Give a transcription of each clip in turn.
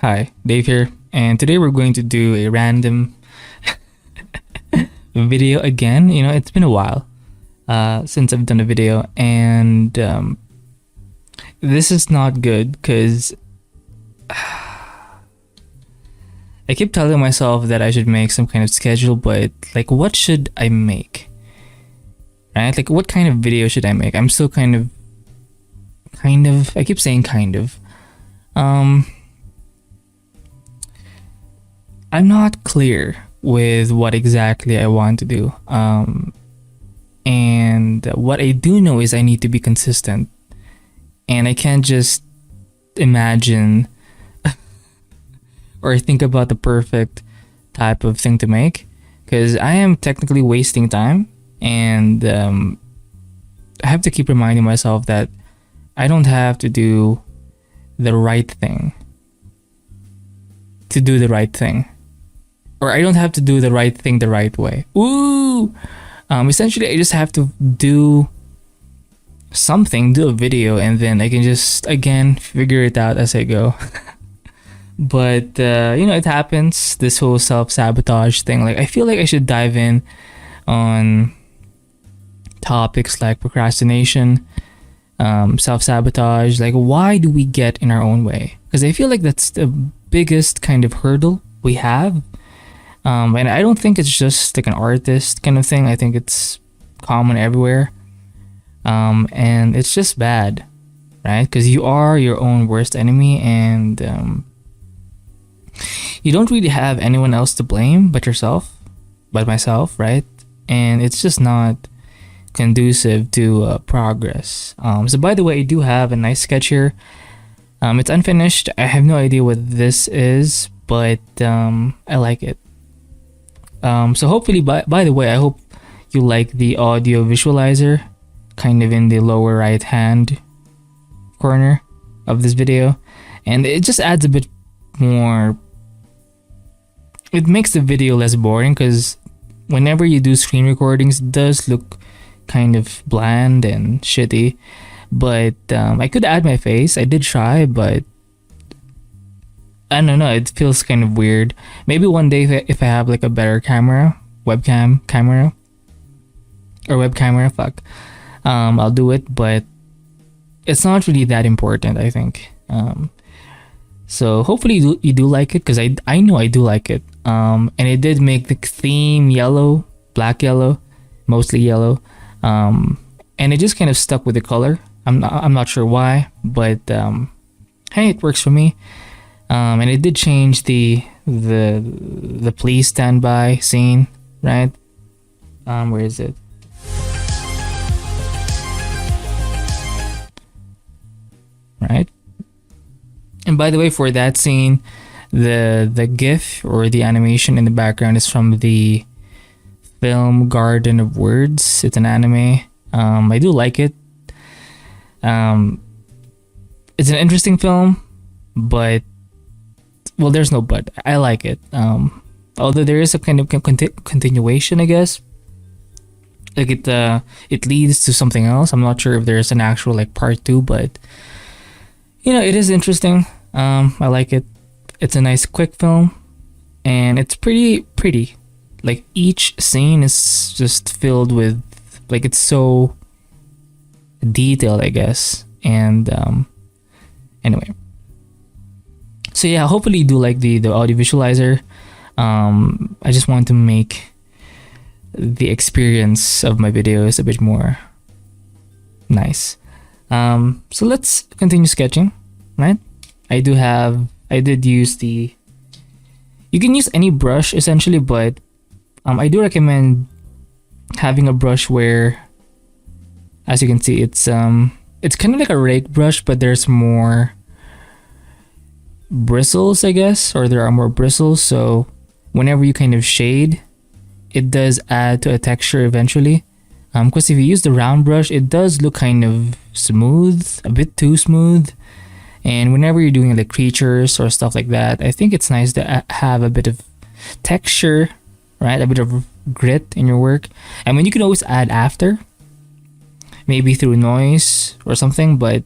Hi, Dave here, and today we're going to do a random video again. It's been a while since I've done a video, and this is not good because I keep telling myself that I should make some kind of schedule, but like, what should I make? Right? Like, what kind of video should I make? I'm still I keep saying kind of. I'm not clear with what exactly I want to do. And what I do know is I need to be consistent. And I can't just imagine or think about the perfect type of thing to make, because I am technically wasting time. And I have to keep reminding myself that I don't have to do the right thing to do the right thing. Or I don't have to do the right thing the right way. Ooh! Essentially, I just have to do something, do a video, and then I can just, again, figure it out as I go. But, it happens, this whole self-sabotage thing. Like, I feel like I should dive in on topics like procrastination, self-sabotage. Like, why do we get in our own way? Because I feel like that's the biggest kind of hurdle we have. And I don't think it's just like an artist kind of thing. I think it's common everywhere. And it's just bad, right? Because you are your own worst enemy, and you don't really have anyone else to blame but yourself, but myself, right? And it's just not conducive to progress. So by the way, I do have a nice sketch here. It's unfinished. I have no idea what this is, but I like it. So hopefully, by the way, I hope you like the audio visualizer kind of in the lower right hand corner of this video, and it just adds a bit more. It makes the video less boring, because whenever you do screen recordings, it does look kind of bland and shitty. But I could add my face. I did try, but I don't know, it feels kind of weird. Maybe one day if I have like a better camera, webcam camera, or web camera, I'll do it, but it's not really that important, I think. So hopefully you do like it, because I know I do like it. And I did make the theme yellow, black yellow, mostly yellow. And it just kind of stuck with the color. I'm not sure why, but hey, it works for me. And it did change the police standby scene, right? Where is it? Right. And by the way, for that scene, the GIF or the animation in the background is from the film Garden of Words. It's an anime. I do like it. It's an interesting film, but well, there's no but. I like it. Although there is a kind of continuation, I guess. Like it leads to something else. I'm not sure if there's an actual like part 2, but it is interesting. I like it. It's a nice quick film, and it's pretty. Like, each scene is just filled with, like, it's so detailed, I guess. And anyway. So yeah, hopefully you do like the audio visualizer. I just want to make the experience of my videos a bit more nice. So let's continue sketching, right? I did use you can use any brush essentially, but I do recommend having a brush where, as you can see, it's kind of like a rake brush, but there's more bristles, I guess, or there are more bristles. So whenever you kind of shade, it does add to a texture eventually. Because if you use the round brush, it does look kind of smooth, a bit too smooth. And whenever you're doing like creatures or stuff like that, I think it's nice to have a bit of texture, right? A bit of grit in your work. I mean, you can always add after, maybe through noise or something, but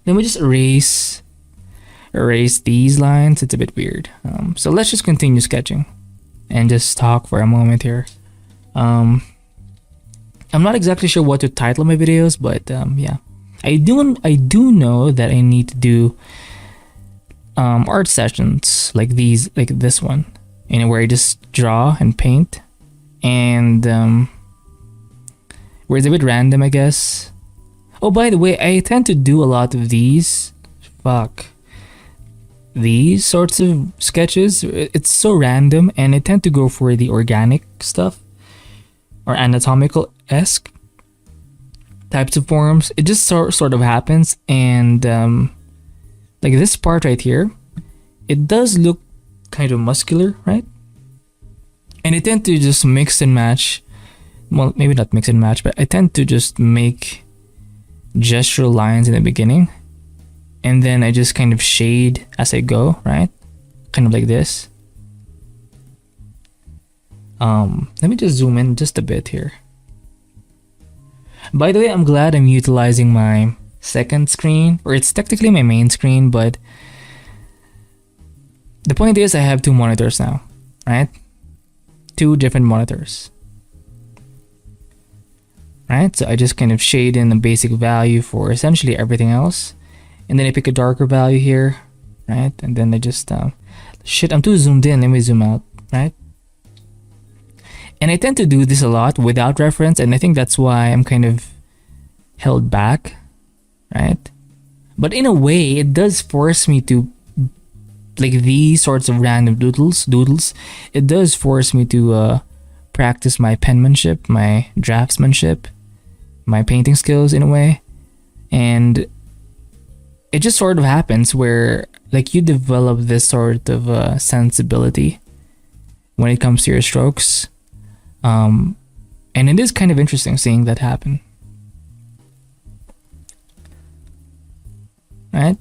Let me just erase these lines. It's a bit weird. So let's just continue sketching and just talk for a moment here. I'm not exactly sure what to title my videos, but yeah, I do know that I need to do art sessions like these, like this one, where I just draw and paint, and where it's a bit random, I guess. Oh, by the way, I tend to do a lot of these sorts of sketches. It's so random, and I tend to go for the organic stuff or anatomical-esque types of forms. It just sort of happens, and like this part right here, it does look kind of muscular, right? And I tend to just mix and match. Well, maybe not mix and match, but I tend to just make gestural lines in the beginning, and then I just kind of shade as I go, right? Kind of like this. Let me just zoom in just a bit here. By the way, I'm glad I'm utilizing my second screen, or it's technically my main screen, but the point is I have two monitors now, right? Two different monitors. Right, so I just kind of shade in a basic value for essentially everything else, and then I pick a darker value here, right? And then I just shit, I'm too zoomed in. Let me zoom out, right? And I tend to do this a lot without reference, and I think that's why I'm kind of held back, right? But in a way, it does force me to, like these sorts of random doodles. It does force me to practice my penmanship, my draftsmanship, my painting skills in a way. And it just sort of happens where like you develop this sort of sensibility when it comes to your strokes. And it is kind of interesting seeing that happen. Right?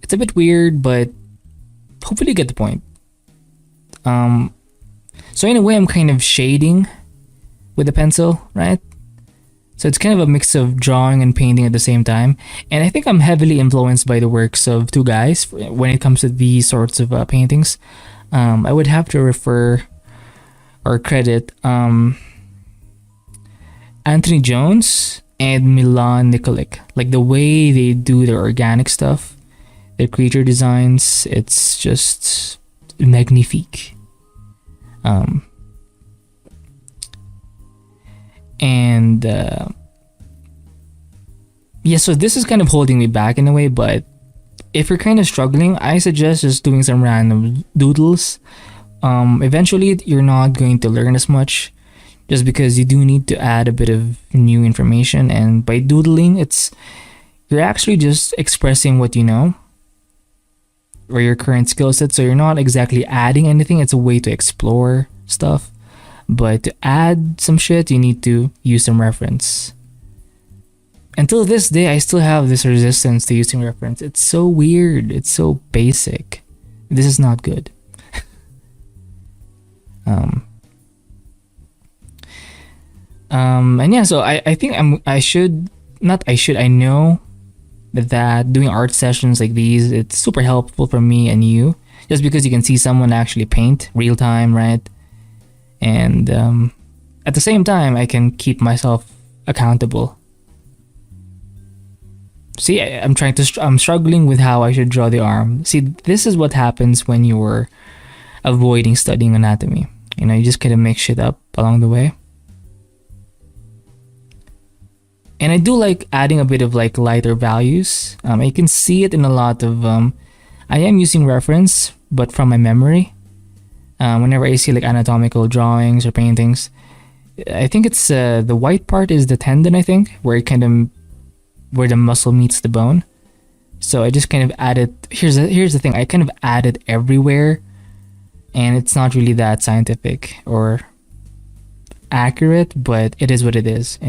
It's a bit weird, but hopefully you get the point. So in a way, I'm kind of shading with a pencil, right? So it's kind of a mix of drawing and painting at the same time. And I think I'm heavily influenced by the works of two guys when it comes to these sorts of paintings. I would have to refer or credit Anthony Jones and Milan Nikolic. Like the way they do their organic stuff, their creature designs, it's just magnifique. Yeah, so this is kind of holding me back in a way, but if you're kind of struggling, I suggest just doing some random doodles. Eventually you're not going to learn as much just because you do need to add a bit of new information, and by doodling, you're actually just expressing what you know or your current skill set. So you're not exactly adding anything. It's a way to explore stuff. But to add some shit, you need to use some reference. Until this day, I still have this resistance to using reference. It's so weird. It's so basic. This is not good. And yeah, so I think I know that doing art sessions like these, it's super helpful for me and you, just because you can see someone actually paint real time, right? And at the same time, I can keep myself accountable. See, I'm struggling with how I should draw the arm. See, this is what happens when you're avoiding studying anatomy. You just kind of make shit up along the way. And I do like adding a bit of like lighter values. You can see it in a lot of, I am using reference, but from my memory. Whenever I see like anatomical drawings or paintings, I think it's the white part is the tendon, I think, where the muscle meets the bone. So I just kind of added, here's the thing, I kind of added everywhere, and it's not really that scientific or accurate, but it is what it is,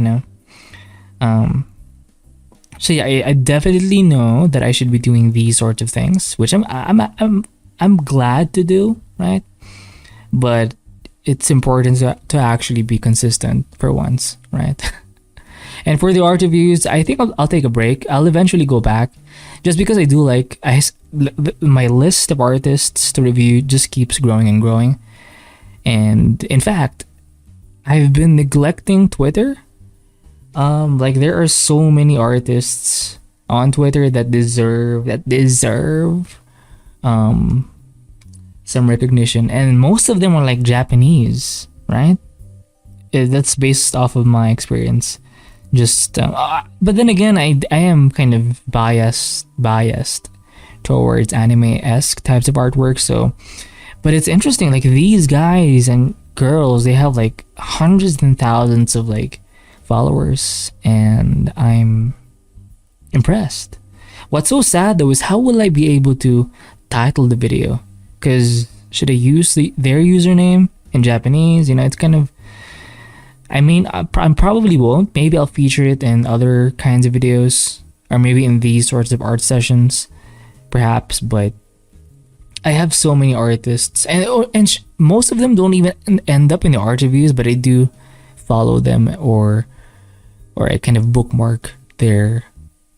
So yeah, I definitely know that I should be doing these sorts of things, which I'm glad to do, right? But it's important to actually be consistent for once, right? And for the art reviews, I think I'll take a break. I'll eventually go back, just because I do like my list of artists to review just keeps growing and growing. And in fact, I've been neglecting Twitter. Like there are so many artists on Twitter that deserve some recognition, and most of them are like Japanese, right? That's based off of my experience. Just but then again, I am kind of biased towards anime-esque types of artwork. So, but it's interesting, like these guys and girls, they have like hundreds and thousands of like followers, and I'm impressed. What's so sad though is how will I be able to title the video? Because should I use their username in Japanese? You know, it's kind of, I mean, I probably won't. Maybe I'll feature it in other kinds of videos, or maybe in these sorts of art sessions, perhaps. But I have so many artists, and most of them don't even end up in the art reviews, but I do follow them, or I kind of bookmark their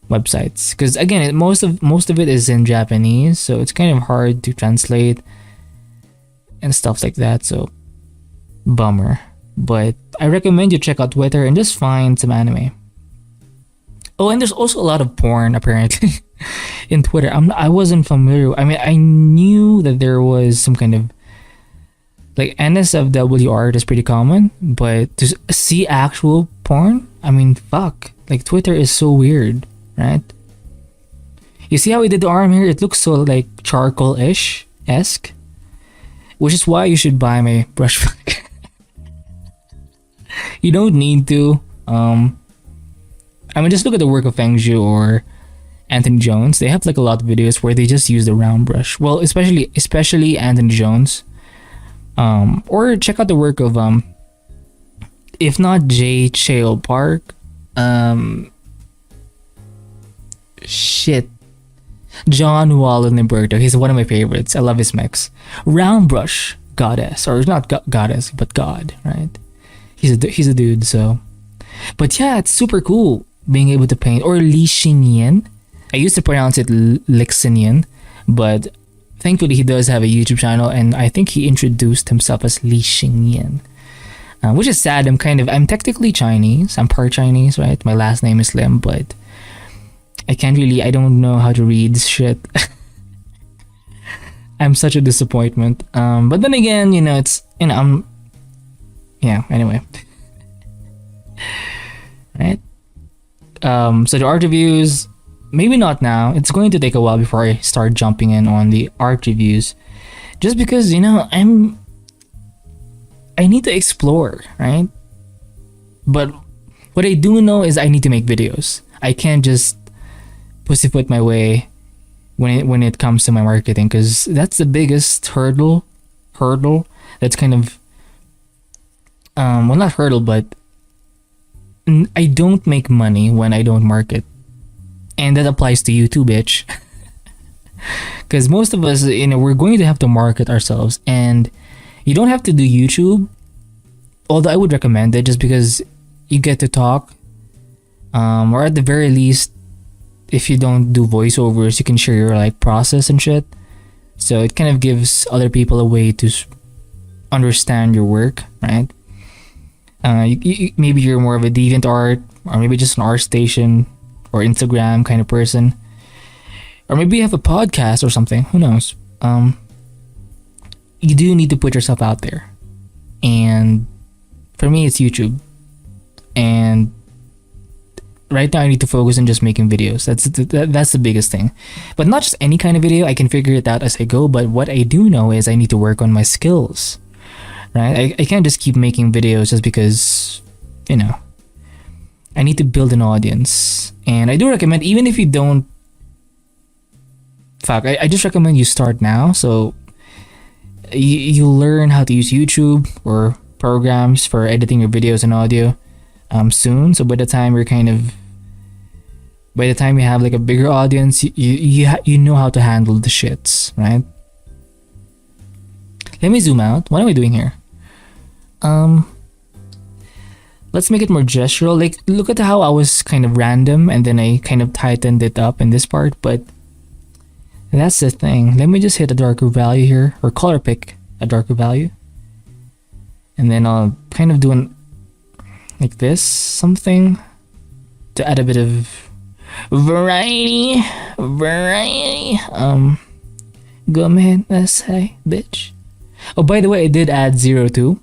websites, because again, most of it is in Japanese, so it's kind of hard to translate and stuff like that. So bummer. But I recommend you check out Twitter and just find some anime. Oh, and there's also a lot of porn apparently in Twitter. I wasn't familiar. I mean, I knew that there was some kind of like NSFW art is pretty common, but to see actual porn, I mean, fuck. Like Twitter is so weird, right? You see how we did the arm here? It looks so like charcoal-ish esque, which is why you should buy my brush bag. You don't need to. I mean, just look at the work of Feng Zhu or Anthony Jones. They have like a lot of videos where they just use the round brush. Well, especially Anthony Jones. Or check out the work of if not J. Chale Park, John Wallenberto. He's one of my favorites. I love his mix. Round brush goddess, or not goddess, but god, right? He's a dude. So, but yeah, it's super cool being able to paint. Or Li Xinyan. I used to pronounce it Lixinian, but thankfully he does have a YouTube channel, and I think he introduced himself as Li Xinyan, which is sad. I'm technically Chinese. I'm part Chinese, right? My last name is Lim, but I don't know how to read shit. I'm such a disappointment. But then again, anyway. Right? So the art reviews, maybe not now. It's going to take a while before I start jumping in on the art reviews. Just because, I need to explore, right? But what I do know is I need to make videos. I can't just pussyfoot my way when it comes to my marketing, because that's the biggest hurdle. That's kind of well, not hurdle, but I don't make money when I don't market, and that applies to you too, bitch. Because most of us, we're going to have to market ourselves, and you don't have to do YouTube. Although I would recommend it, just because you get to talk, or at the very least, if you don't do voiceovers, you can share your like process and shit. So it kind of gives other people a way to understand your work, right? Maybe you're more of a deviant art, or maybe just an art station or Instagram kind of person, or maybe you have a podcast or something. Who knows? You do need to put yourself out there, and for me, it's YouTube. And right now, I need to focus on just making videos. That's the biggest thing. But not just any kind of video. I can figure it out as I go. But what I do know is I need to work on my skills. Right? I can't just keep making videos just because, I need to build an audience. And I do recommend, even if you don't, I just recommend you start now. So you learn how to use YouTube or programs for editing your videos and audio soon. So by the time you have like a bigger audience, you know how to handle the shits, right? Let me zoom out. What am I doing here? Let's make it more gestural. Like, look at how I was kind of random and then I kind of tightened it up in this part, but that's the thing. Let me just hit a darker value here, or color pick a darker value. And then I'll kind of do an like this, something to add a bit of variety. Variety. Go ahead, let's say, bitch. Oh, by the way, I did add 02.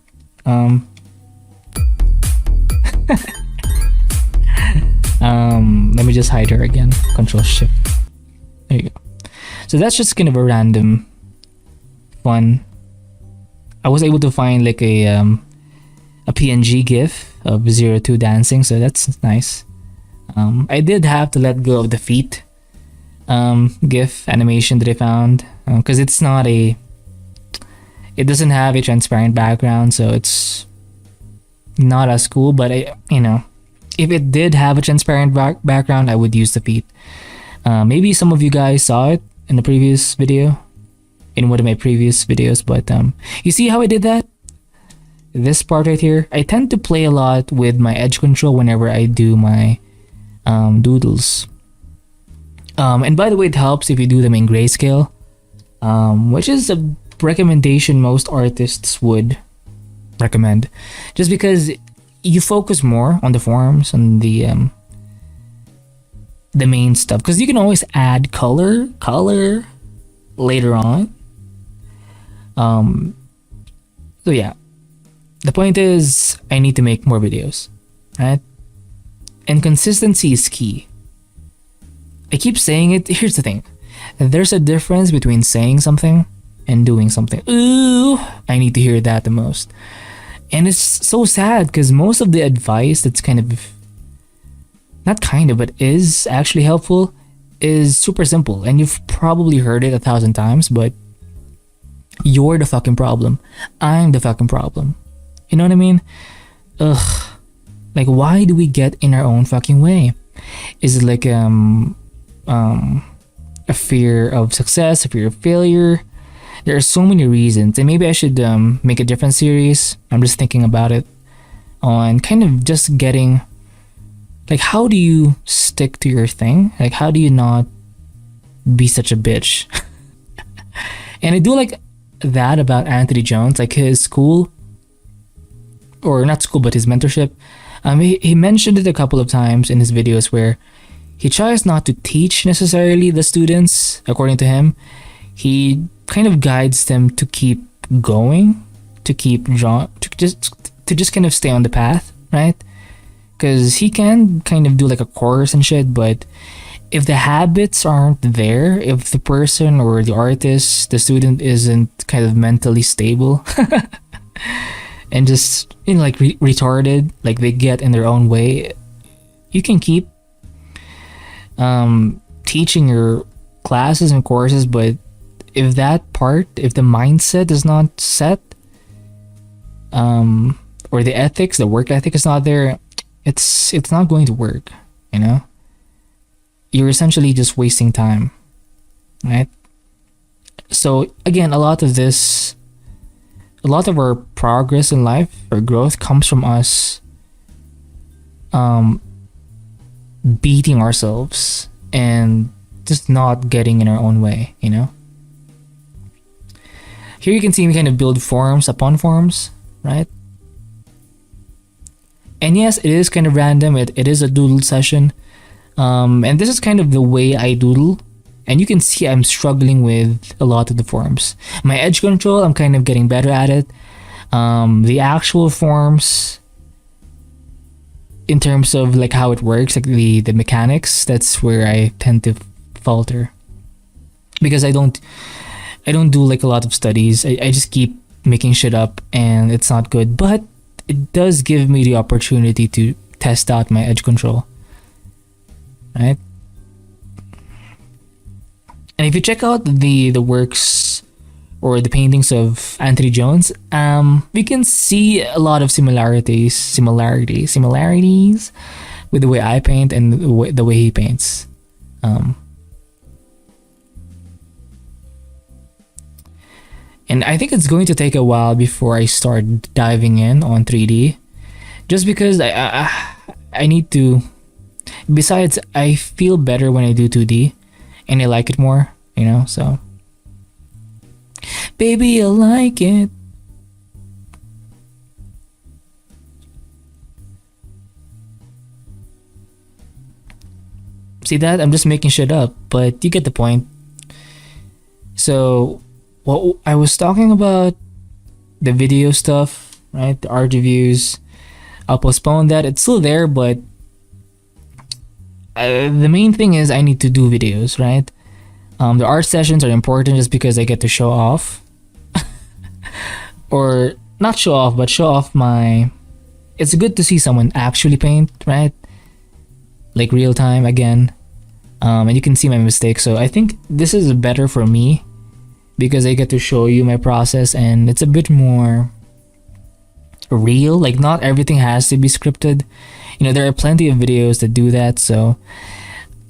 Let me just hide her again. Control Shift. There you go. So that's just kind of a random fun. I was able to find like a PNG GIF of 02 dancing, so that's nice. I did have to let go of the feet GIF animation that I found because it's not a. It doesn't have a transparent background, so it's not as cool. But if it did have a transparent background, I would use the feet. Maybe some of you guys saw it in the previous video, in one of my previous videos, but you see how I did that? This part right here, I tend to play a lot with my edge control whenever I do my doodles. And by the way, it helps if you do them in grayscale, which is a recommendation most artists would recommend, just because you focus more on the forms and the main stuff, because you can always add color later on. So yeah, the point is I need to make more videos, right? And consistency is key. I keep saying it. Here's the thing, there's a difference between saying something and doing something. Ooh, I need to hear that the most. And it's so sad because most of the advice that's kind of not kind of, but is actually helpful is super simple, and you've probably heard it 1,000 times, but you're the fucking problem. I'm the fucking problem. You know what I mean? Ugh. Like, why do we get in our own fucking way? Is it like a fear of success, a fear of failure? There are so many reasons, and maybe I should make a different series. I'm just thinking about it on kind of just getting, like, how do you stick to your thing? Like, how do you not be such a bitch? And I do like that about Anthony Jones, like his school, or not school, but his mentorship. He mentioned it a couple of times in his videos where he tries not to teach necessarily the students, according to him. He kind of guides them to keep going, to just kind of stay on the path, right? Because he can kind of do like a course and shit, but if the habits aren't there, if the person or the artist, the student isn't kind of mentally stable and just, like retarded, like they get in their own way, you can keep teaching your classes and courses, but if the mindset is not set, or the ethics, the work ethic is not there, it's not going to work, You're essentially just wasting time, right? So again, a lot of our progress in life or growth comes from us beating ourselves and just not getting in our own way, Here you can see me kind of build forms upon forms, right? And yes, it is kind of random. It is a doodle session. And this is kind of the way I doodle. And you can see I'm struggling with a lot of the forms. My edge control, I'm kind of getting better at it. The actual forms, in terms of like how it works, like the mechanics, that's where I tend to falter. Because I don't do like a lot of studies. I just keep making shit up and it's not good. But it does give me the opportunity to test out my edge control, right? And if you check out the works or the paintings of Anthony Jones, we can see a lot of similarities with the way I paint and the way he paints. And I think it's going to take a while before I start diving in on 3D, just because I need to. Besides, I feel better when I do 2D, and I like it more. So baby, I like it. See that? I'm just making shit up, but you get the point. So, what I was talking about, the video stuff, right? The art reviews. I'll postpone that. It's still there, but the main thing is I need to do videos, right? The art sessions are important just because I get to show off, or not show off, but show off my. It's good to see someone actually paint, right? Like real time again, and you can see my mistakes. So I think this is better for me because I get to show you my process, and it's a bit more real. Like not everything has to be scripted. There are plenty of videos that do that, so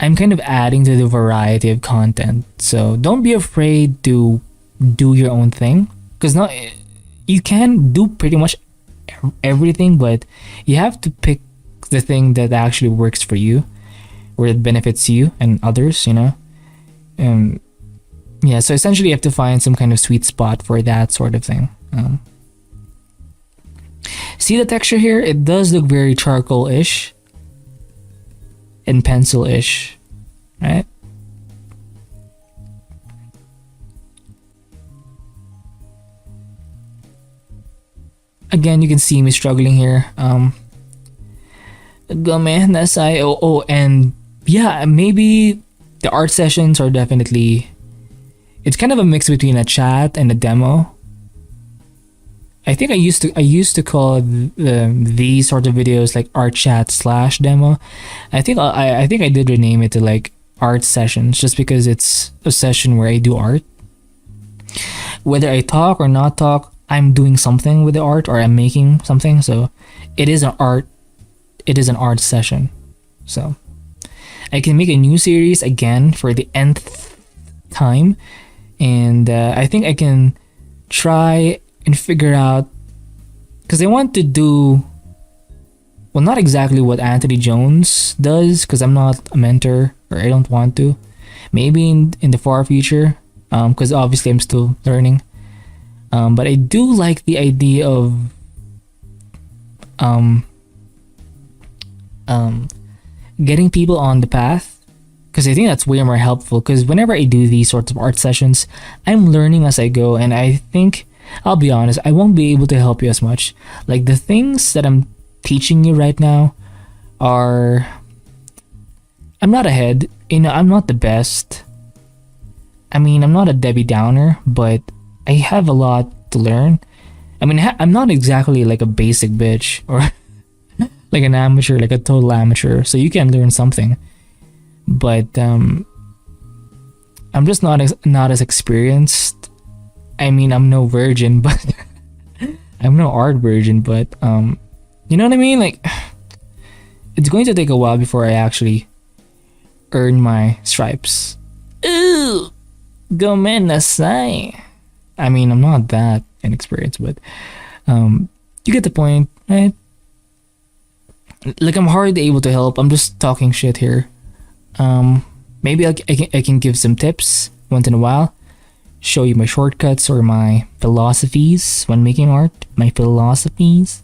I'm kind of adding to the variety of content. So don't be afraid to do your own thing, because not you can do pretty much everything, but you have to pick the thing that actually works for you, where it benefits you and others. Yeah, so essentially you have to find some kind of sweet spot for that sort of thing. See the texture here? It does look very charcoal-ish and pencil-ish, right? Again, you can see me struggling here. Game nasay. Oh, and yeah, maybe the art sessions are definitely. It's kind of a mix between a chat and a demo. I think I used to call these sort of videos like art chat / demo. I think I did rename it to like art sessions just because it's a session where I do art. Whether I talk or not talk, I'm doing something with the art or I'm making something. So it is an art. It is an art session. So I can make a new series again for the nth time, and I think I can try and figure out, because I want to do, well, not exactly what Anthony Jones does, because I'm not a mentor, or I don't want to. Maybe in the far future, because obviously I'm still learning. But I do like the idea of getting people on the path, because I think that's way more helpful. Because whenever I do these sorts of art sessions, I'm learning as I go, and I think, I'll be honest, I won't be able to help you as much. Like the things that I'm teaching you right now are, I'm not ahead, I'm not the best. I mean, I'm not a Debbie Downer, but I have a lot to learn. I mean, I'm not exactly like a basic bitch or like an amateur, like a total amateur. So you can learn something, but I'm just not as experienced. I mean, I'm no virgin, but I'm no art virgin, but you know what I mean? Like, it's going to take a while before I actually earn my stripes. Ooh, gomenasai. I mean, I'm not that inexperienced, but you get the point, right? Like, I'm hardly able to help. I'm just talking shit here. Maybe I can give some tips once in a while. Show you my shortcuts or my philosophies when making art. My philosophies.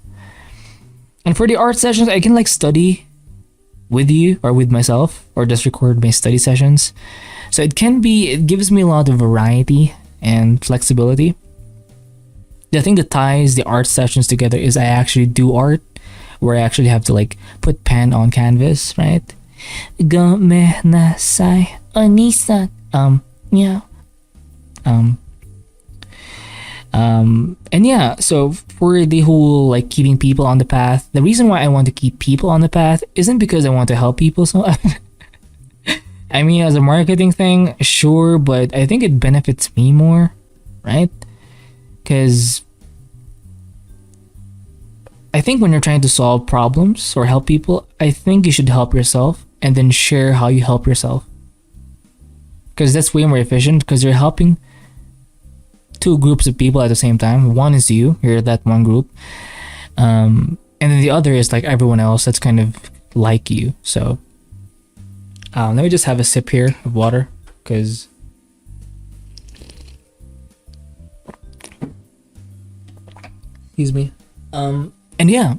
And for the art sessions, I can like study with you or with myself, or just record my study sessions. So it gives me a lot of variety and flexibility. The thing that ties the art sessions together is I actually do art, where I actually have to like put pen on canvas, right? Gomenasai, onisan. Yeah. And yeah, so for the whole like keeping people on the path, the reason why I want to keep people on the path isn't because I want to help people. So I mean, as a marketing thing, sure, but I think it benefits me more, right? Because I think when you're trying to solve problems or help people, I think you should help yourself and then share how you help yourself. Because that's way more efficient, because you're helping two groups of people at the same time. One is you're that one group. And and then the other is like everyone else that's kind of like you. So let me just have a sip here of water, because excuse me. And yeah,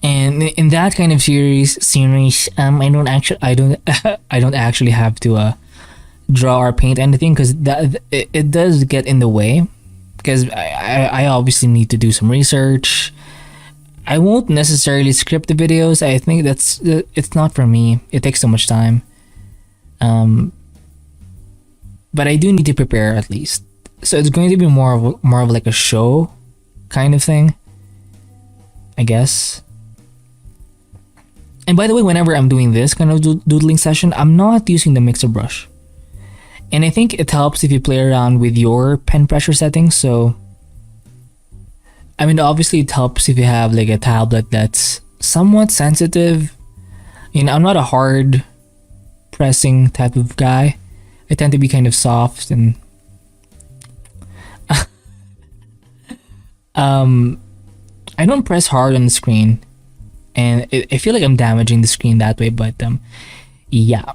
and in that kind of series, I don't actually have to draw or paint anything, because it does get in the way, because I obviously need to do some research. I won't necessarily script the videos. I think it's not for me. It takes so much time. But I do need to prepare at least. So it's going to be more of like a show kind of thing, I guess. And by the way, whenever I'm doing this kind of doodling session, I'm not using the mixer brush. And I think it helps if you play around with your pen pressure settings. So, I mean, obviously it helps if you have like a tablet that's somewhat sensitive. You know, I'm not a hard pressing type of guy. I tend to be kind of soft and I don't press hard on the screen, and I feel like I'm damaging the screen that way. But yeah.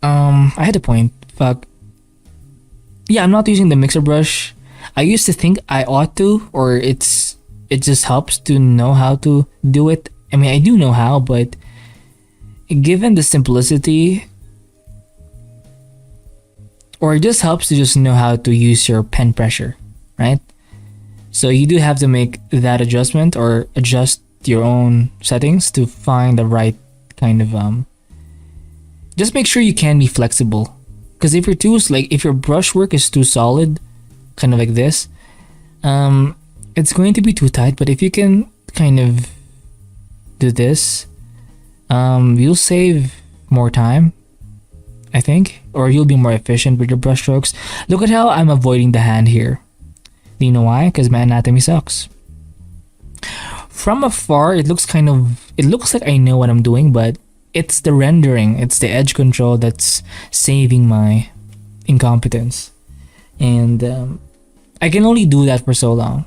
I had a point. Fuck. Yeah, I'm not using the mixer brush. I used to think I ought to, or it just helps to know how to do it. I mean, I do know how, but given the simplicity, or it just helps to just know how to use your pen pressure, right? So you do have to make that adjustment, or adjust your own settings to find the right kind of just make sure you can be flexible, because if if your brush work is too solid, kind of like this, it's going to be too tight. But if you can kind of do this, you'll save more time, I think, or you'll be more efficient with your brush strokes. Look at how I'm avoiding the hand here. Do you know why? Because my anatomy sucks. From afar, it looks like I know what I'm doing, but it's the rendering, it's the edge control that's saving my incompetence. And I can only do that for so long,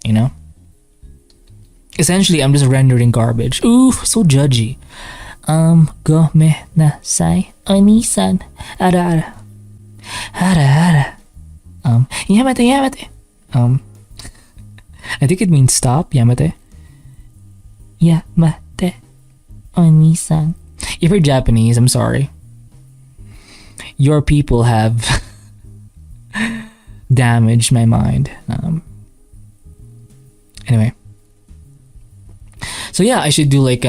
you know? Essentially, I'm just rendering garbage. Ooh, so judgy. Gomenasai, onisan, ara. Yamate. I think it means stop, Yamate. Yamate, onisan. If you're Japanese, I'm sorry. Your people have damaged my mind. Anyway. So yeah, I should do like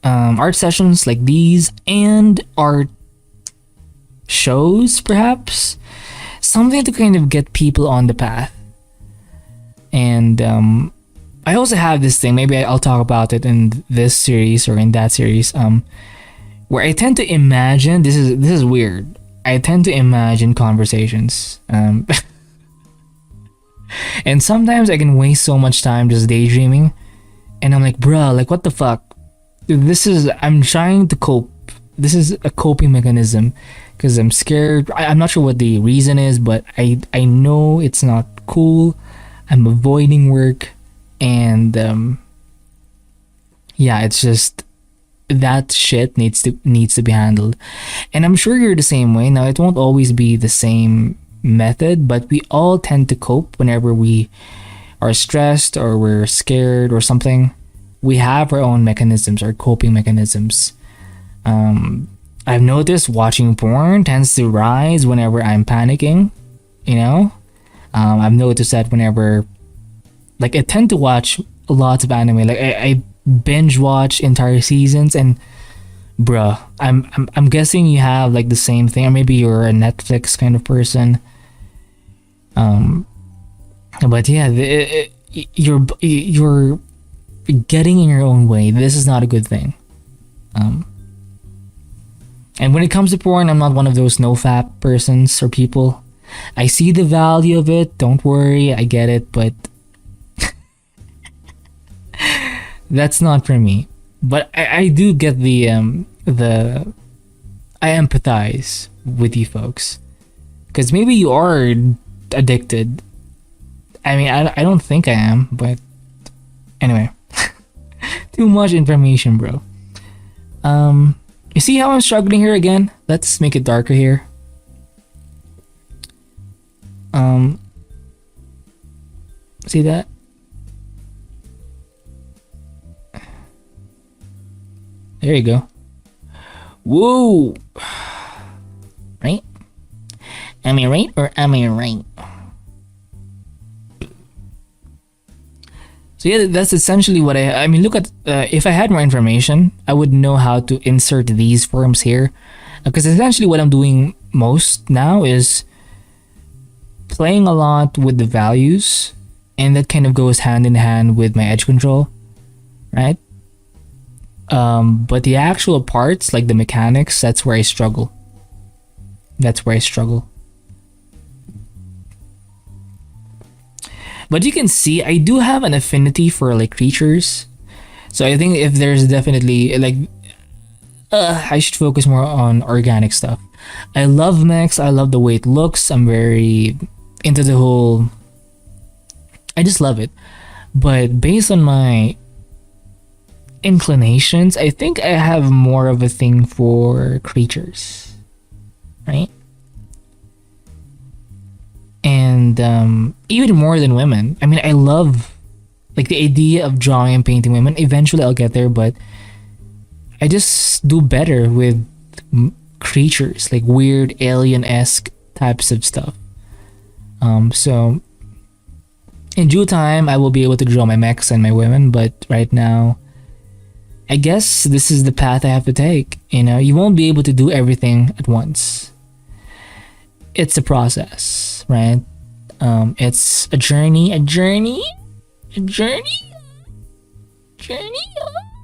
art sessions like these, and art shows, perhaps. Something to kind of get people on the path. And I also have this thing, maybe I'll talk about it in this series or in that series, where I tend to imagine, this is weird, I tend to imagine conversations. And sometimes I can waste so much time just daydreaming, and I'm like, bruh, like what the fuck? I'm trying to cope. This is a coping mechanism, because I'm scared. I'm not sure what the reason is, but I know it's not cool. I'm avoiding work, and yeah, it's just that shit needs to be handled. And I'm sure you're the same way. Now, it won't always be the same method, but we all tend to cope whenever we are stressed or we're scared or something. We have our own mechanisms, our coping mechanisms. I've noticed watching porn tends to rise whenever I'm panicking, you know? I've noticed that whenever, like, I tend to watch lots of anime. Like, I binge watch entire seasons, and bruh, I'm guessing you have like the same thing, or maybe you're a Netflix kind of person. But yeah, you're getting in your own way. This is not a good thing. And when it comes to porn, I'm not one of those no-fap persons or people. I see the value of it. Don't worry, I get it, but that's not for me. But I do get I empathize with you folks, because maybe you are addicted. I mean, I don't think I am, but anyway, too much information, bro. You see how I'm struggling here again? Let's make it darker here. Um, See that? There you go. Whoa! Right? Am I right or am I right? So yeah, that's essentially what I mean, look at, if I had more information, I would know how to insert these forms here. Because essentially what I'm doing most now is playing a lot with the values, and that kind of goes hand in hand with my edge control, right? But the actual parts, like the mechanics, that's where I struggle. That's where I struggle. But you can see I do have an affinity for like creatures. So I think if there's definitely like I should focus more on organic stuff. I love mechs, I love the way it looks. I'm very into the whole, I just love it. But based on my inclinations, I think I have more of a thing for creatures. Right? And even more than women. I mean, I love like the idea of drawing and painting women. Eventually I'll get there, but I just do better with creatures, like weird alien-esque types of stuff. So in due time I will be able to draw my mechs and my women, but right now I guess this is the path I have to take. You know, you won't be able to do everything at once. It's a process, right? It's a journey.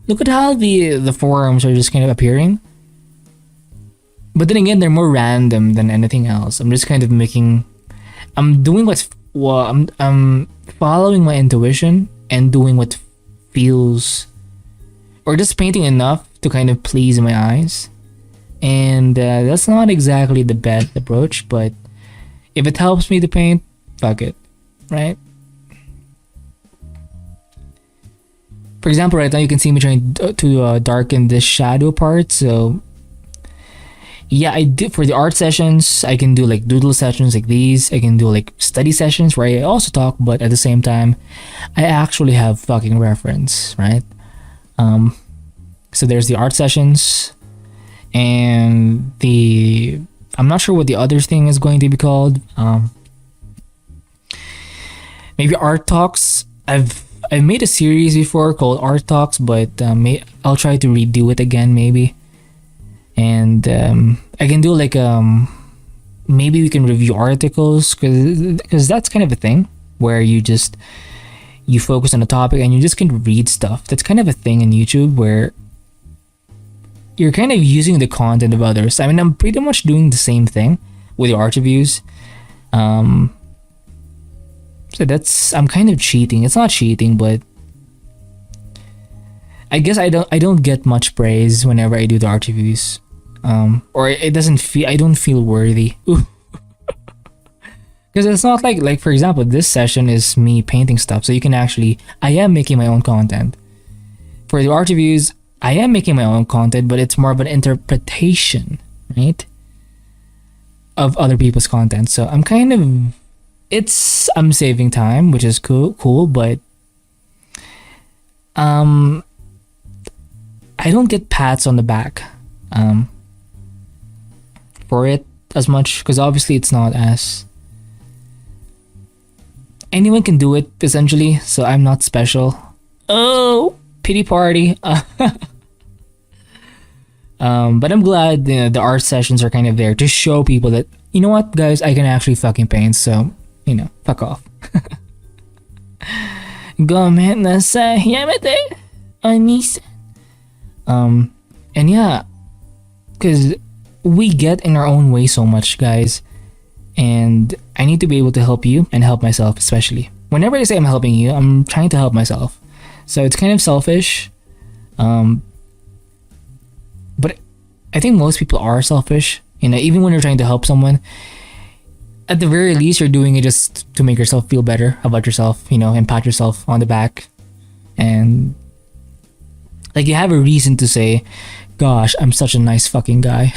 Look at how the forums are just kind of appearing. But then again, they're more random than anything else. I'm just kind of making, I'm doing what's, well, I'm following my intuition and doing what feels, or just painting enough to kind of please my eyes. And that's not exactly the best approach, but if it helps me to paint, fuck it, right? For example, right now you can see me trying to darken this shadow part. So yeah, I did for the art sessions. I can do like doodle sessions like these. I can do like study sessions where I also talk, but at the same time, I actually have fucking reference, right? So there's the art sessions, and the, I'm not sure what the other thing is going to be called. Maybe art talks. I've made a series before called art talks, but I'll try to redo it again maybe. And I can do like maybe we can review articles, because that's kind of a thing where you focus on a topic and you just can read stuff. That's kind of a thing in YouTube where you're kind of using the content of others. I mean, I'm pretty much doing the same thing with the art reviews. So that's, I'm kind of cheating. It's not cheating, but I guess I don't get much praise whenever I do the art reviews. Or it doesn't feel, I don't feel worthy. Because it's not like for example, this session is me painting stuff, so you can actually, I am making my own content. For the art reviews, I am making my own content, but it's more of an interpretation, right, of other people's content. So I'm kind of, I'm saving time, which is cool, but I don't get pats on the back for it as much, because obviously it's not as, anyone can do it essentially, so I'm not special. Oh, pity party. But I'm glad the art sessions are kind of there to show people that, you know what, guys, I can actually fucking paint, so, you know, fuck off. Gomet na sa yamete anis. And yeah, because we get in our own way so much, guys, and I need to be able to help you and help myself, especially. Whenever I say I'm helping you, I'm trying to help myself. So it's kind of selfish. But I think most people are selfish. You know, even when you're trying to help someone, at the very least, you're doing it just to make yourself feel better about yourself, and pat yourself on the back. And like you have a reason to say, gosh, I'm such a nice fucking guy.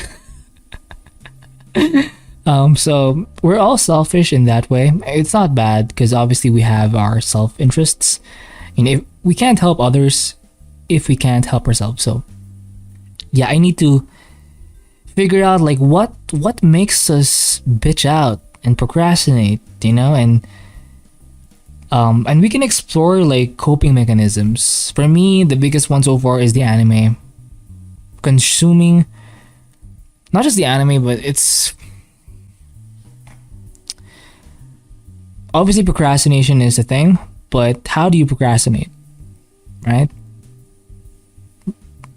So we're all selfish in that way. It's not bad because obviously we have our self interests. If we can't help others if we can't help ourselves. So yeah, I need to figure out like what makes us bitch out and procrastinate, and we can explore like coping mechanisms. For me, the biggest one so far is the anime. Consuming not just the anime, but it's obviously procrastination is a thing, but how do you procrastinate? Right?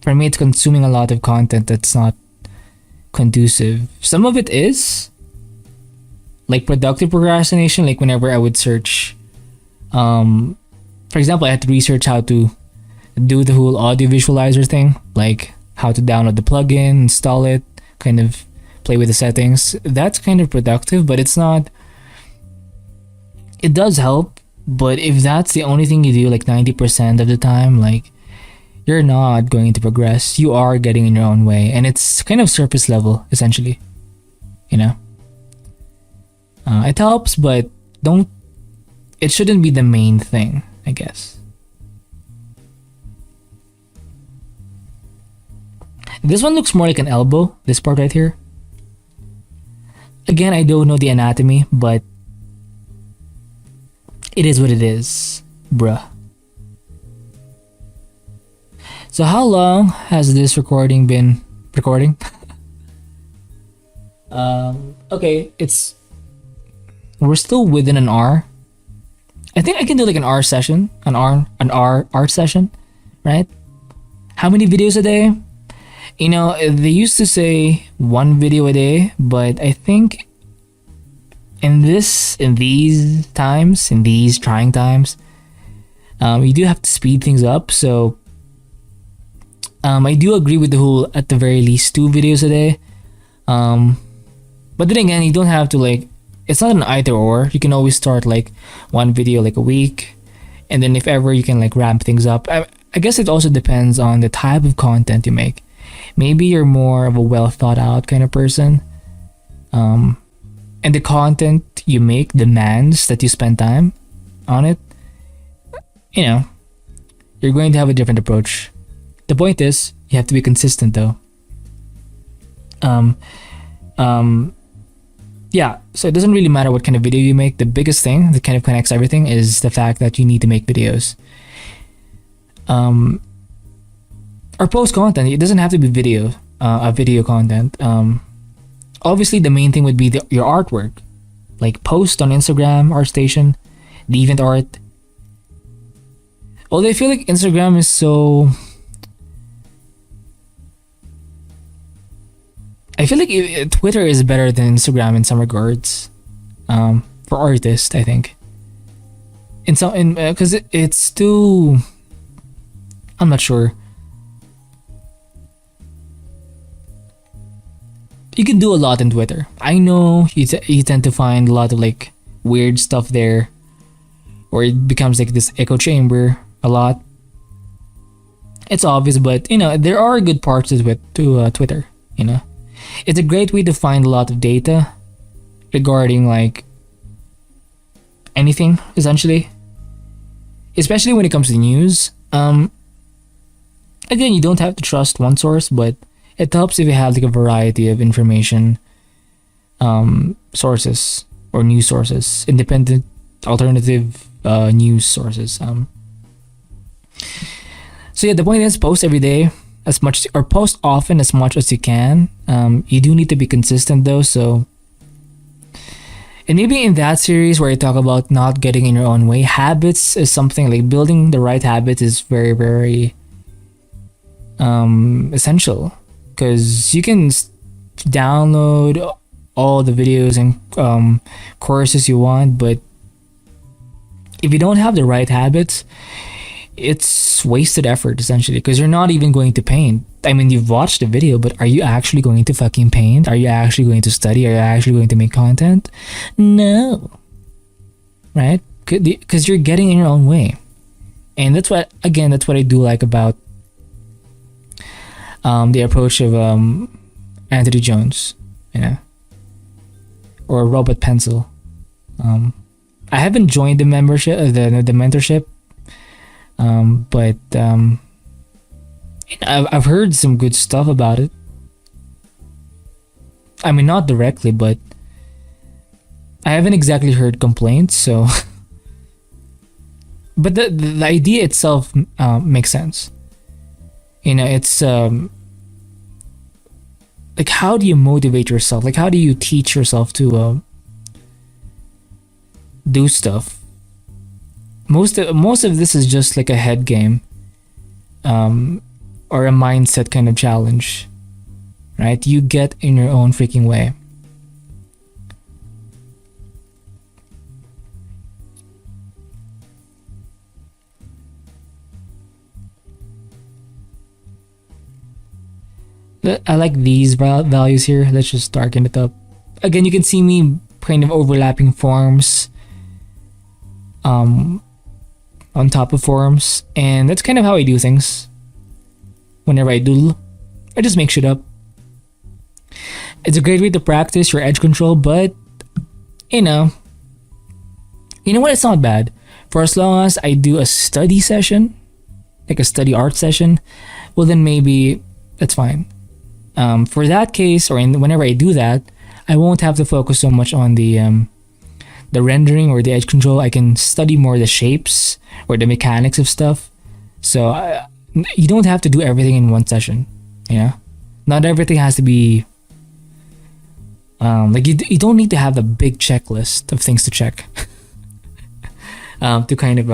For me, it's consuming a lot of content that's not conducive. Some of it is like productive procrastination, like whenever I would search, for example, I had to research how to do the whole audio visualizer thing, like how to download the plugin, install it, kind of play with the settings. That's kind of productive, but it's not. It does help, but if that's the only thing you do like 90% of the time, like you're not going to progress. You are getting in your own way, and it's kind of surface level essentially. It helps, but don't. It shouldn't be the main thing, I guess. This one looks more like an elbow, this part right here. Again, I don't know the anatomy, but it is what it is, bruh. So how long has this recording been recording? Okay, we're still within an hour. I think I can do like an hour session, an hour art session, right? How many videos a day? They used to say one video a day, but I think in these trying times, you do have to speed things up. So I do agree with the whole at the very least 2 videos a day. But then again, you don't have to like. It's not an either or. You can always start like 1 video like a week, and then if ever you can like ramp things up. I guess it also depends on the type of content you make. Maybe you're more of a well thought out kind of person, and the content you make demands that you spend time on it. You're going to have a different approach. The point is, you have to be consistent though. Yeah, so it doesn't really matter what kind of video you make. The biggest thing that kind of connects everything is the fact that you need to make videos. Or post content. It doesn't have to be video, video content. Obviously, the main thing would be your artwork. Like post on Instagram, ArtStation, DeviantArt. Although I feel like Instagram is so... I feel like Twitter is better than Instagram in some regards, for artists. I think, because it's too. I'm not sure. You can do a lot in Twitter. I know you tend to find a lot of like weird stuff there, or it becomes like this echo chamber a lot. It's obvious, but there are good parts to Twitter. It's a great way to find a lot of data regarding like anything essentially, especially when it comes to news. Again, you don't have to trust one source, but it helps if you have like a variety of information sources or news sources, independent alternative news sources. So yeah, the point is post every day as much, or post often as much as you can. You do need to be consistent though, so. And maybe in that series where I talk about not getting in your own way, habits is something like building the right habits is very, very essential, because you can download all the videos and courses you want, but if you don't have the right habits, it's it's wasted effort essentially because you're not even going to paint. I mean, you've watched the video, but are you actually going to fucking paint? Are you actually going to study? Are you actually going to make content? No. Right? Because you're getting in your own way. And that's what, again, that's what I do like about the approach of Anthony Jones, you know, or Robot Pencil. I haven't joined the membership, the mentorship, but I've heard some good stuff about it. I mean, not directly, but I haven't exactly heard complaints. So, but the idea itself makes sense. You know, it's like, how do you motivate yourself? Like, how do you teach yourself to do stuff? Most of this is just like a head game, or a mindset kind of challenge, right? You get in your own freaking way. I like these values here. Let's just darken it up. Again, you can see me kind of overlapping forms on top of forms, and that's kind of how I do things. Whenever I doodle, I just make shit up. It's a great way to practice your edge control, but you know what? It's not bad. For as long as I do a study session, like a study art session, well then maybe that's fine. For that case, or whenever I do that, I won't have to focus so much on the rendering or the edge control. I can study more the shapes or the mechanics of stuff. So you don't have to do everything in one session. You know, not everything has to be like you don't need to have a big checklist of things to check to kind of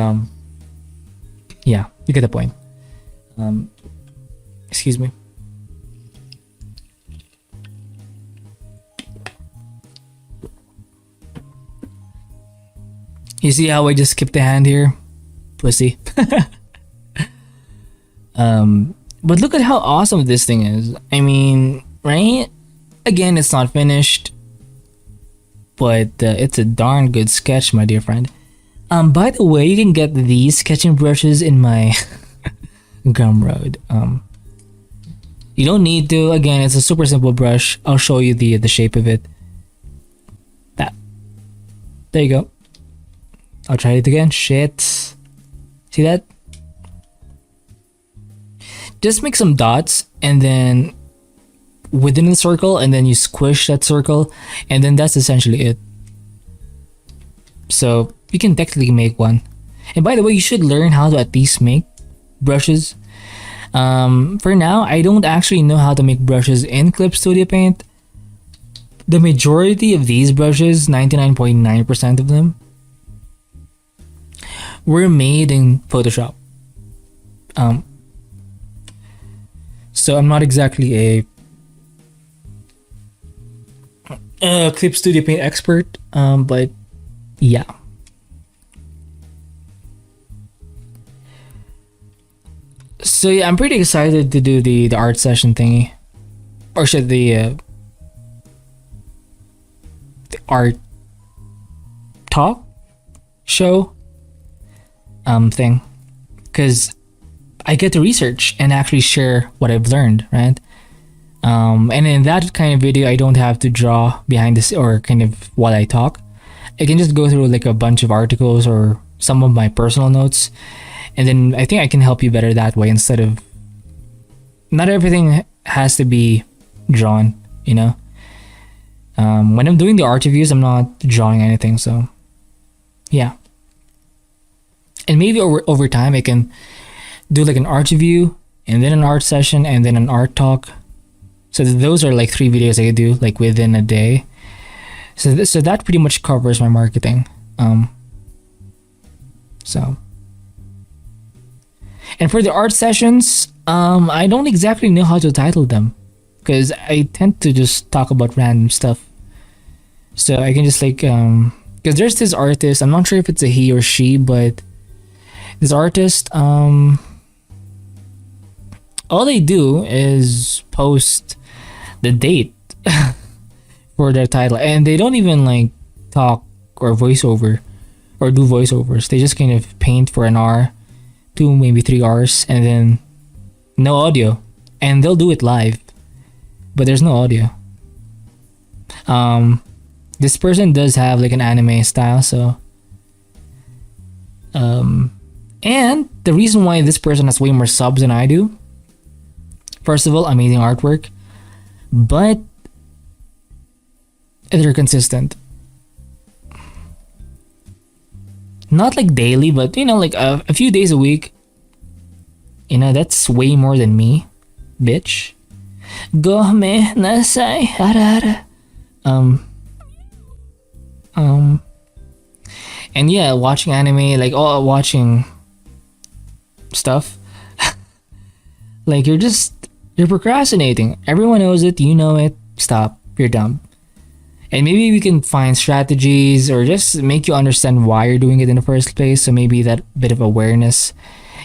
yeah, you get the point. Excuse me. You see how I just skipped a hand here? Pussy. But look at how awesome this thing is. I mean, right? Again, it's not finished, but it's a darn good sketch, my dear friend. By the way, you can get these sketching brushes in my Gumroad. You don't need to. Again, it's a super simple brush. I'll show you the shape of it. That. There you go. I'll try it again. Shit. See that? Just make some dots and then within the circle, and then you squish that circle, and then that's essentially it. So you can technically make one. And by the way, you should learn how to at least make brushes. For now, I don't actually know how to make brushes in Clip Studio Paint. The majority of these brushes, 99.9% of them, were made in Photoshop. So I'm not exactly a Clip Studio Paint expert, but yeah. So yeah, I'm pretty excited to do the art session thingy, or should the art talk show thing, because I get to research and actually share what I've learned, right? And in that kind of video, I don't have to draw behind this or kind of while I talk. I can just go through like a bunch of articles or some of my personal notes, and then I think I can help you better that way, instead of, not everything has to be drawn, you know. When I'm doing the art reviews, I'm not drawing anything, so yeah. And maybe over time I can do like an art review, and then an art session, and then an art talk. So those are like 3 videos I could do like within a day. So that pretty much covers my marketing. So, and for the art sessions, I don't exactly know how to title them, because I tend to just talk about random stuff. So I can just like, because there's this artist, I'm not sure if it's a he or she, but this artist, all they do is post the date for their title, and they don't even like talk or voiceover or do voiceovers. They just kind of paint for an hour, 2 maybe 3 hours, and then no audio, and they'll do it live, but there's no audio. um this person does have like an anime style, so and the reason why this person has way more subs than I do, first of all, amazing artwork, but they're consistent. Not like daily, but like a few days a week. That's way more than me, bitch. Go me nasai harara. Um and yeah, watching anime, like watching stuff, like you're procrastinating. Everyone knows it, you know it. Stop. You're dumb. And maybe we can find strategies or just make you understand why you're doing it in the first place. So maybe that bit of awareness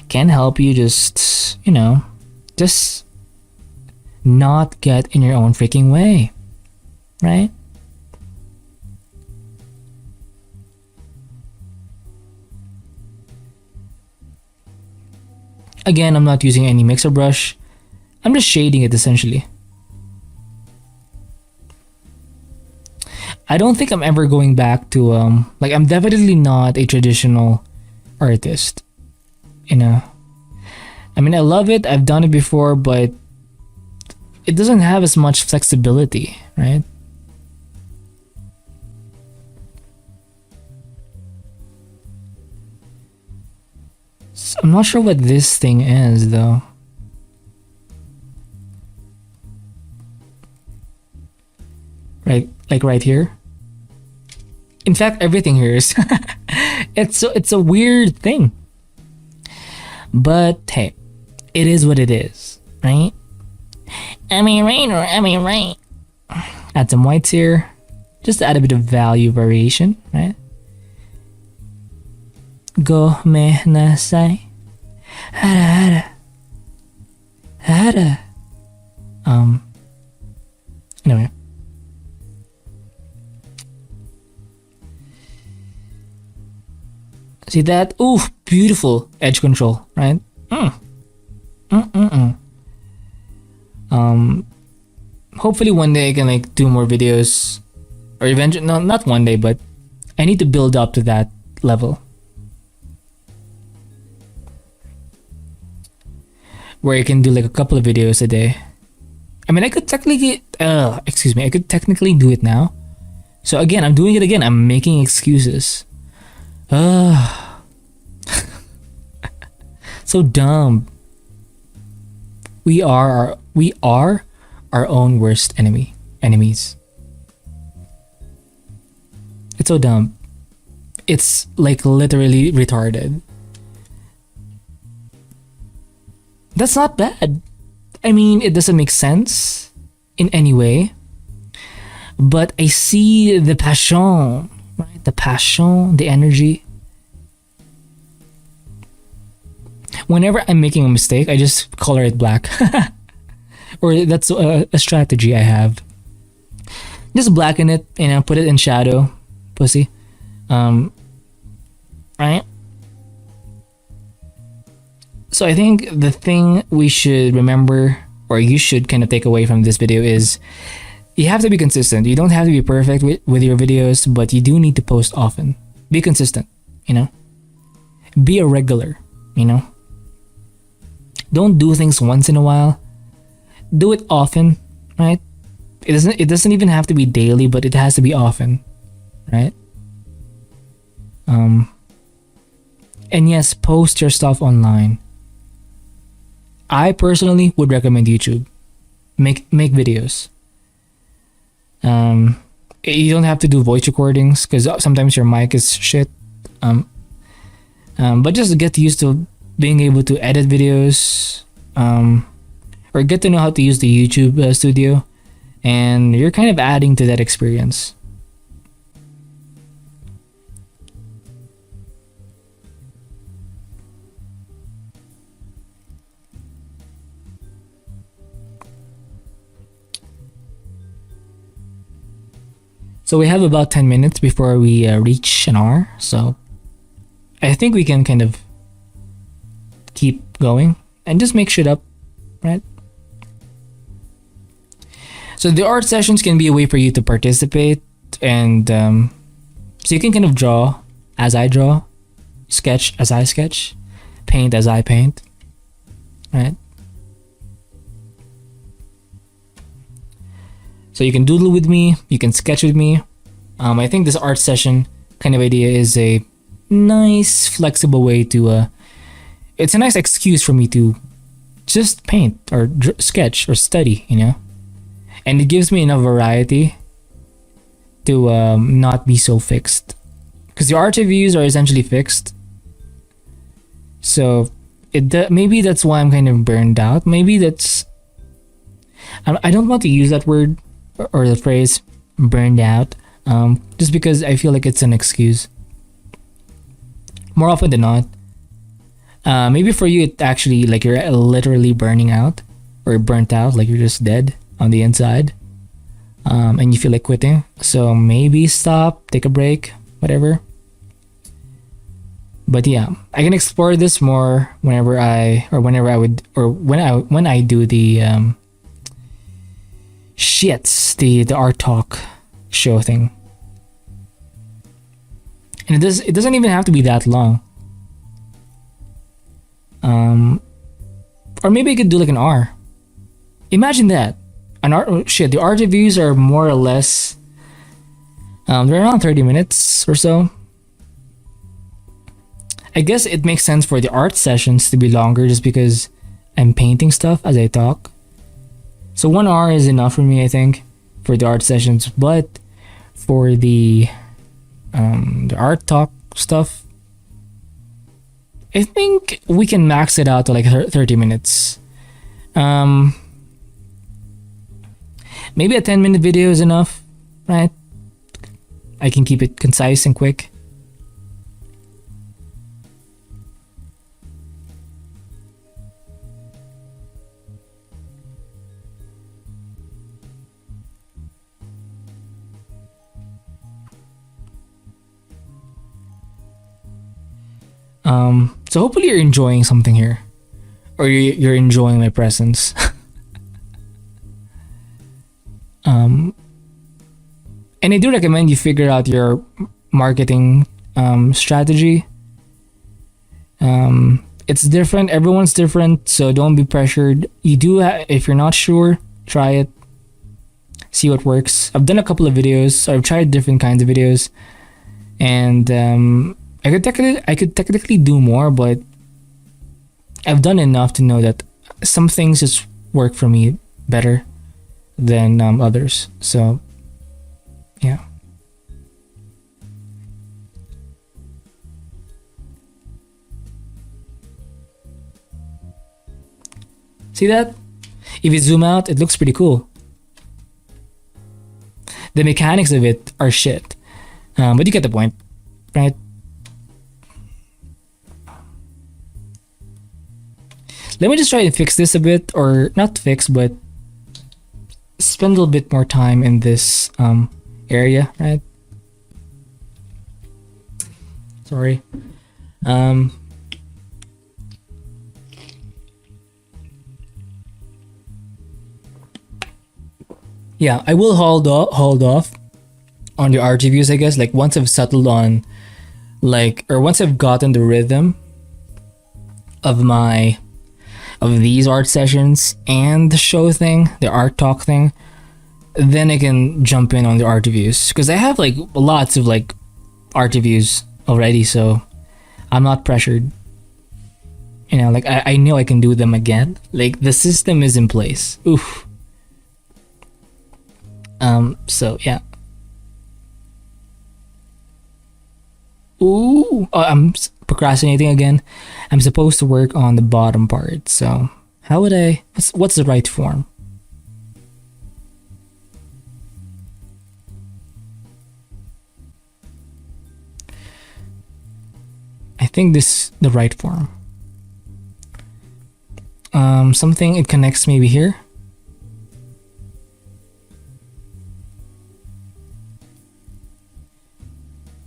can help you just not get in your own freaking way, right? Again, I'm not using any mixer brush. I'm just shading it essentially. I don't think I'm ever going back to like, I'm definitely not a traditional artist. I mean, I love it. I've done it before, but it doesn't have as much flexibility, right? So I'm not sure what this thing is though. Right, like right here. In fact, everything here is. It's a weird thing. But hey, it is what it is, right? Am I right or am I right? Add some whites here, just to add a bit of value variation, right? Go me nasai hara hara. Anyway. See that? Ooh, beautiful edge control, right? Hopefully one day I can like do more videos, or eventually, no, not one day, but I need to build up to that level where I can do like a couple of videos a day. I mean, I could technically, I could technically do it now. So again, I'm doing it again. I'm making excuses. So dumb. We are our own worst enemies. It's so dumb. It's like literally retarded. That's not bad. I mean, it doesn't make sense in any way. But I see the passion, right? The passion, the energy. Whenever I'm making a mistake, I just color it black. Or that's a strategy I have. Just blacken it, put it in shadow. Pussy. Right? So I think the thing we should remember, or you should kind of take away from this video, is you have to be consistent. You don't have to be perfect with your videos, but you do need to post often. Be consistent, Be a regular, Don't do things once in a while. Do it often, right? It doesn't even have to be daily, but it has to be often, right? And yes, post your stuff online. I personally would recommend YouTube. Make videos. You don't have to do voice recordings because sometimes your mic is shit. But just get used to being able to edit videos, or get to know how to use the YouTube studio, and you're kind of adding to that experience. So we have about 10 minutes before we reach an hour. So I think we can kind of keep going and just make shit up, right? So the art sessions can be a way for you to participate, and so you can kind of draw as I draw, sketch as I sketch, paint as I paint, right? So you can doodle with me, you can sketch with me. I think this art session kind of idea is a nice, flexible way to. It's a nice excuse for me to just paint or sketch or study, you know, and it gives me enough variety to not be so fixed. Because the art reviews are essentially fixed, so maybe that's why I'm kind of burned out. Maybe that's I don't want to use that word or the phrase burned out, just because I feel like it's an excuse. More often than not, maybe for you it actually like you're literally burning out or burnt out, like you're just dead on the inside, and you feel like quitting. So maybe stop, take a break, whatever. But yeah, I can explore this more whenever I when I do the the art talk show thing. And it doesn't even have to be that long. Or maybe I could do like an hour. Imagine that. An art the art reviews are more or less they're around 30 minutes or so. I guess it makes sense for the art sessions to be longer just because I'm painting stuff as I talk. So 1 hour is enough for me, I think, for the art sessions. But for the art talk stuff, I think we can max it out to like 30 minutes. Maybe a 10-minute video is enough, right? I can keep it concise and quick. So hopefully you're enjoying something here, or you're enjoying my presence. And I do recommend you figure out your marketing strategy. It's different. Everyone's different, so don't be pressured. If you're not sure, try it. See what works. I've done a couple of videos. So I've tried different kinds of videos, and I could technically do more, but I've done enough to know that some things just work for me better than others. So, yeah. See that? If you zoom out, it looks pretty cool. The mechanics of it are shit, but you get the point, right? Let me just try to fix this a bit, or not fix, but spend a little bit more time in this area, right? Sorry. Yeah, I will hold off on the art reviews, I guess. Like once I've settled on, or once I've gotten the rhythm of these art sessions and the show thing, the art talk thing, then I can jump in on the art reviews, because I have like lots of like art reviews already, so I'm not pressured. You know, like I know I can do them again. Like the system is in place. Oof. So yeah. Ooh, oh, I'm procrastinating again. I'm supposed to work on the bottom part. So how would I? What's the right form? I think this the right form. Something it connects maybe here.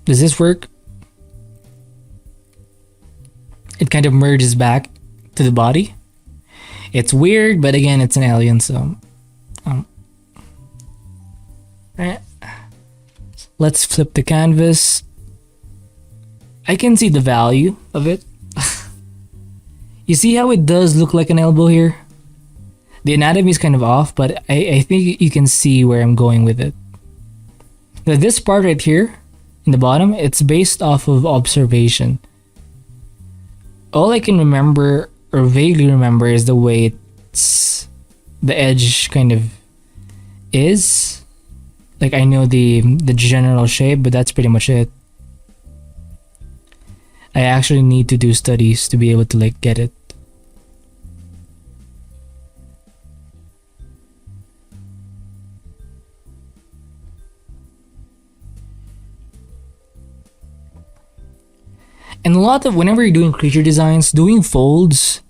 Does this work? It kind of merges back to the body. It's weird, but again, it's an alien, so um, eh. Let's flip the canvas. I can see the value of it. You see how it does look like an elbow here? The anatomy is kind of off, but I think you can see where I'm going with it. Now this part right here, in the bottom, it's based off of observation. All I can remember, or vaguely remember, is the way the edge kind of is. Like I know the general shape, but that's pretty much it. I actually need to do studies to be able to like get it. And a lot of whenever you're doing creature designs, doing folds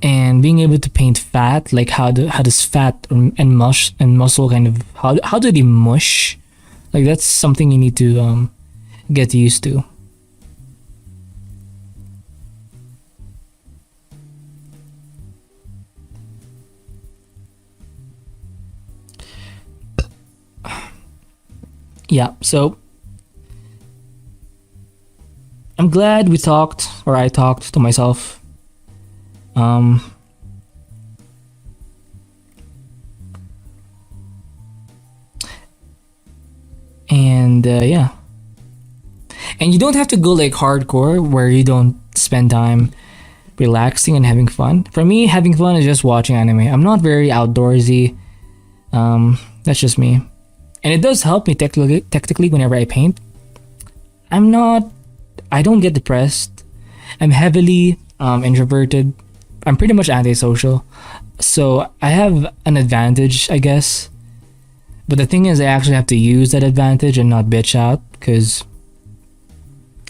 and being able to paint fat, like how does fat and muscle kind of how do they mush? Like that's something you need to get used to. Yeah, so I'm glad we talked, or I talked to myself. Um, and yeah. And you don't have to go like hardcore where you don't spend time relaxing and having fun. For me, having fun is just watching anime. I'm not very outdoorsy. That's just me. And it does help me technically whenever I paint. I don't get depressed. I'm heavily introverted. I'm pretty much antisocial. So I have an advantage, I guess. But the thing is, I actually have to use that advantage and not bitch out because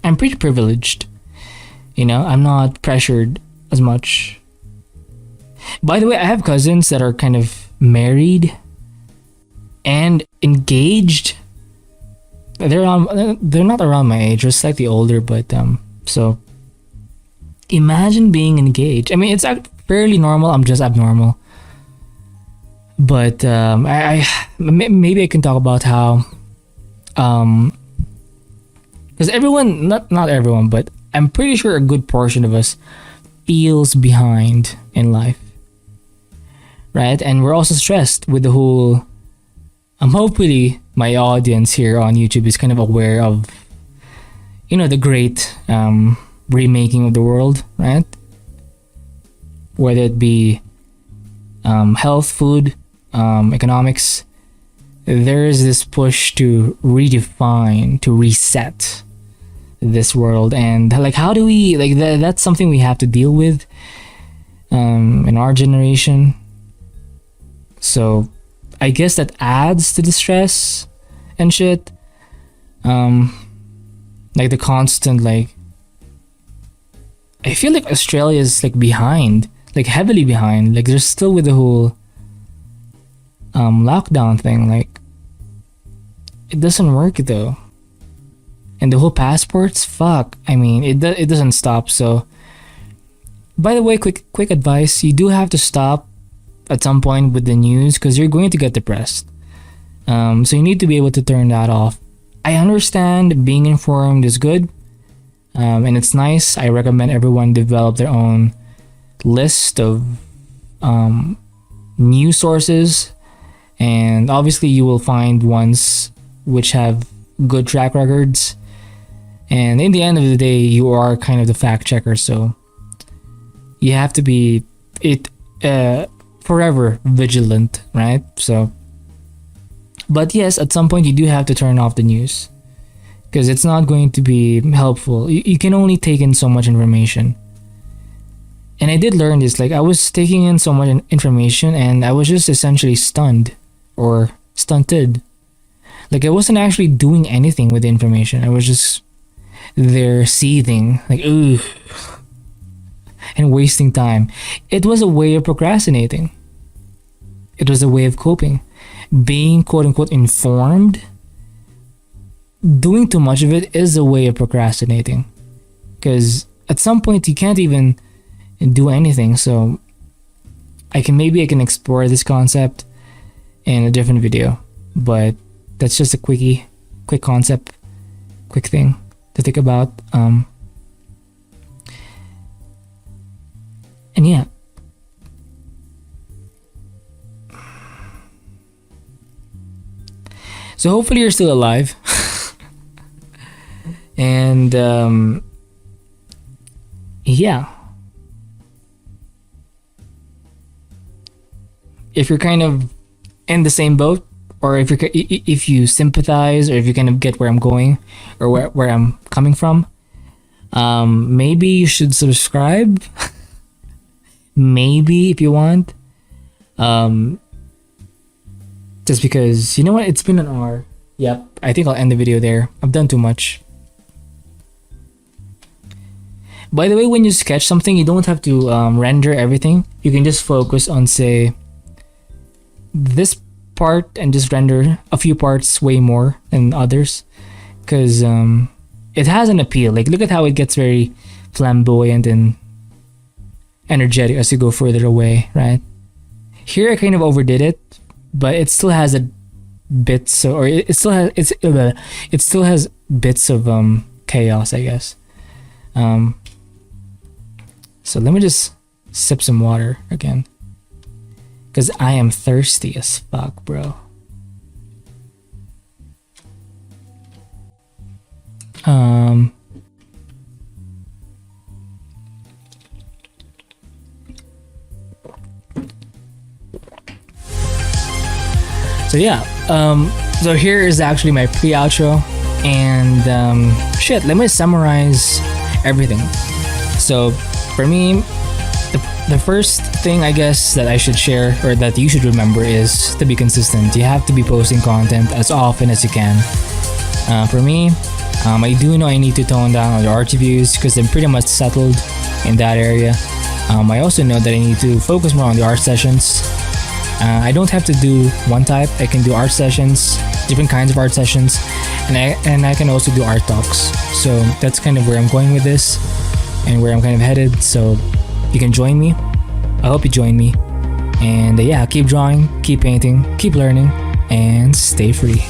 I'm pretty privileged. You know, I'm not pressured as much. By the way, I have cousins that are kind of married and engaged. They're not around my age, they're slightly older, but so imagine being engaged. I mean, it's fairly normal. I'm just abnormal. But maybe I can talk about how because everyone, not everyone, but I'm pretty sure a good portion of us feels behind in life, right? And we're also stressed with the whole hopefully my audience here on YouTube is kind of aware of, you know, the great remaking of the world, right? Whether it be health, food, economics, there is this push to redefine, to reset this world. And like, how do we, like, that's something we have to deal with in our generation. So I guess that adds to the stress and shit. Like the constant, like, I feel like Australia is like behind, like heavily behind. Like they're still with the whole lockdown thing. Like it doesn't work though. And the whole passports, fuck. I mean, it doesn't stop. So, by the way, quick advice: you do have to stop at some point with the news because you're going to get depressed. So you need to be able to turn that off. I understand being informed is good, and it's nice. I recommend everyone develop their own list of news sources, and obviously you will find ones which have good track records. And in the end of the day, you are kind of the fact checker, so you have to be forever vigilant, right? So, but yes, at some point you do have to turn off the news because it's not going to be helpful. You can only take in so much information. And I did learn this, like I was taking in so much information and I was just essentially stunned or stunted. Like I wasn't actually doing anything with the information. I was just there seething, like ooh, and wasting time. It was a way of procrastinating. It was a way of coping. Being quote unquote informed doing too much of it is a way of procrastinating, because at some point you can't even do anything. So I can explore this concept in a different video, but that's just a quick concept, quick thing to think about. And yeah, so hopefully you're still alive. And yeah, if you're kind of in the same boat, or if you sympathize, or if you kind of get where I'm going, or where I'm coming from, maybe you should subscribe. Maybe, if you want, just because, you know what, it's been an hour. Yep, I think I'll end the video there. I've done too much. By the way, when you sketch something, you don't have to render everything. You can just focus on, say, this part, and just render a few parts way more than others, because it has an appeal. Like, look at how it gets very flamboyant and energetic as you go further away, right? Here I kind of overdid it, but it still has a bits, or it still has bits of chaos, I guess. So let me just sip some water again, because I am thirsty as fuck, bro. So yeah, so here is actually my pre-outro, and shit, let me summarize everything. So for me, the first thing I guess that I should share, or that you should remember, is to be consistent. You have to be posting content as often as you can. For me, I do know I need to tone down on the art reviews, because I'm pretty much settled in that area. I also know that I need to focus more on the art sessions. I don't have to do one type. I can do art sessions, different kinds of art sessions, and I can also do art talks. So that's kind of where I'm going with this, and where I'm kind of headed. So you can join me. I hope you join me. And yeah, keep drawing, keep painting, keep learning, and stay free.